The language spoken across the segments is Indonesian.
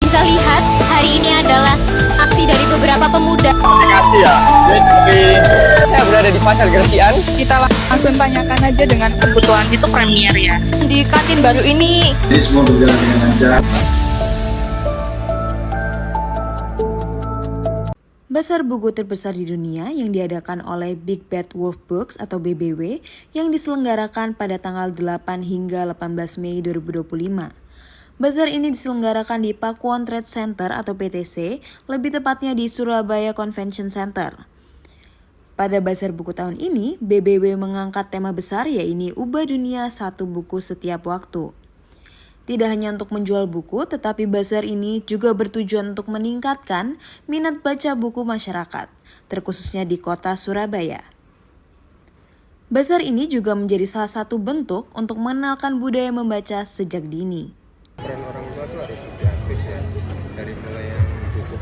Bisa lihat, hari ini adalah aksi dari beberapa pemuda. Terima kasih ya. Jadi saya berada di Pasar Gresian. Kita langsung tanyakan aja dengan kebutuhan itu premier ya. Di kantin baru ini, Jadi semua berjalan dengan lancar. Basar buku terbesar di dunia yang diadakan oleh Big Bad Wolf Books atau BBW yang diselenggarakan pada tanggal 8 hingga 18 Mei 2025. Bazar ini diselenggarakan di Pakuwon Trade Center atau PTC, lebih tepatnya di Surabaya Convention Center. Pada Bazar buku tahun ini, BBW mengangkat tema besar yaitu Ubah Dunia Satu Buku Setiap Waktu. Tidak hanya untuk menjual buku, tetapi bazar ini juga bertujuan untuk meningkatkan minat baca buku masyarakat, terkhususnya di kota Surabaya. Bazar ini juga menjadi salah satu bentuk untuk mengenalkan budaya membaca sejak dini. Peran orang tua tuh harus lebih aktif ya, dari mulai yang buku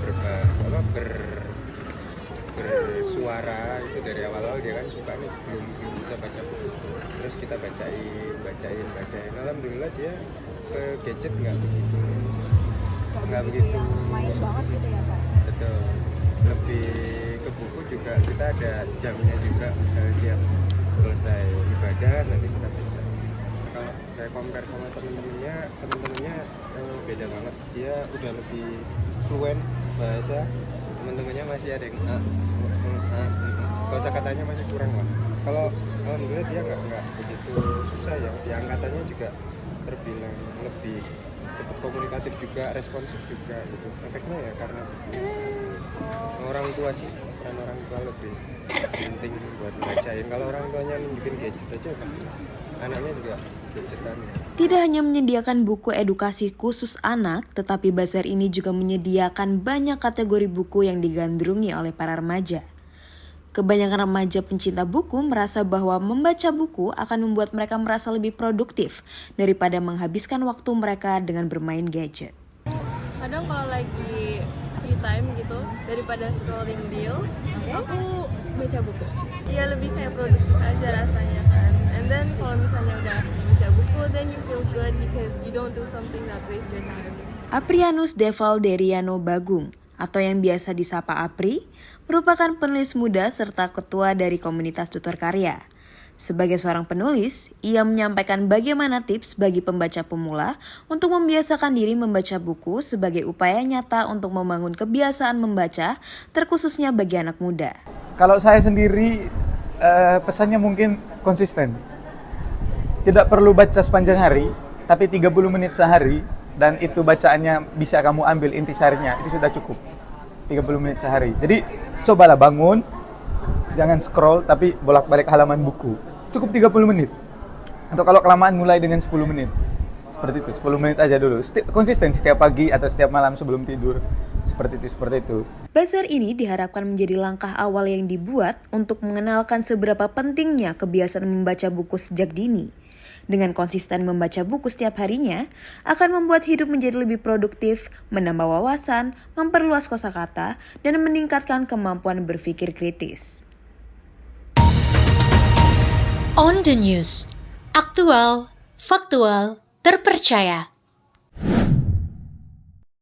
bersuara itu dari awal-awal dia kan suka nih belum bisa baca buku, terus kita bacain. Alhamdulillah dia ke gadget nggak begitu main banget gitu ya Pak. betul, lebih ke buku juga. Kita ada jamnya juga, misalnya tiap selesai ibadah nanti kita baca. Kalau saya compare sama temen-temennya beda banget. Dia udah lebih fluent bahasa, temen-temennya masih ada yang kosakatanya masih kurang lah. Kalau alhamdulillah dia nggak begitu susah ya, di angkatannya juga terbilang lebih cepat komunikatif juga, responsif juga gitu. Efeknya ya karena orang tua sih, peran orang tua lebih penting buat bacain. Kalau orang tuanya bikin gadget aja pasti anaknya juga gadgetan. Tidak hanya menyediakan buku edukasi khusus anak, tetapi bazar ini juga menyediakan banyak kategori buku yang digandrungi oleh para remaja. Kebanyakan remaja pencinta buku merasa bahwa membaca buku akan membuat mereka merasa lebih produktif daripada menghabiskan waktu mereka dengan bermain gadget. Kadang kalau lagi free time gitu, daripada scrolling reels, aku baca buku. Ya lebih kayak produktif aja rasanya kan. And then kalau misalnya udah baca buku, then you feel good because you don't do something that waste your time. Aprianus Devalderiano Bagung, atau yang biasa disapa Apri, merupakan penulis muda serta ketua dari komunitas tutor karya. Sebagai seorang penulis, ia menyampaikan bagaimana tips bagi pembaca pemula untuk membiasakan diri membaca buku sebagai upaya nyata untuk membangun kebiasaan membaca, terkhususnya bagi anak muda. Kalau saya sendiri, pesannya mungkin konsisten. Tidak perlu baca sepanjang hari, tapi 30 menit sehari, dan itu bacaannya bisa kamu ambil intisarinya, itu sudah cukup. 30 menit sehari. Jadi cobalah bangun, jangan scroll, tapi bolak-balik halaman buku. Cukup 30 menit. Atau kalau kelamaan mulai dengan 10 menit. Seperti itu, 10 menit aja dulu. Konsisten setiap pagi atau setiap malam sebelum tidur. Seperti itu. Bazar ini diharapkan menjadi langkah awal yang dibuat untuk mengenalkan seberapa pentingnya kebiasaan membaca buku sejak dini. Dengan konsisten membaca buku setiap harinya, akan membuat hidup menjadi lebih produktif, menambah wawasan, memperluas kosakata, dan meningkatkan kemampuan berpikir kritis. On the News, aktual, faktual, terpercaya.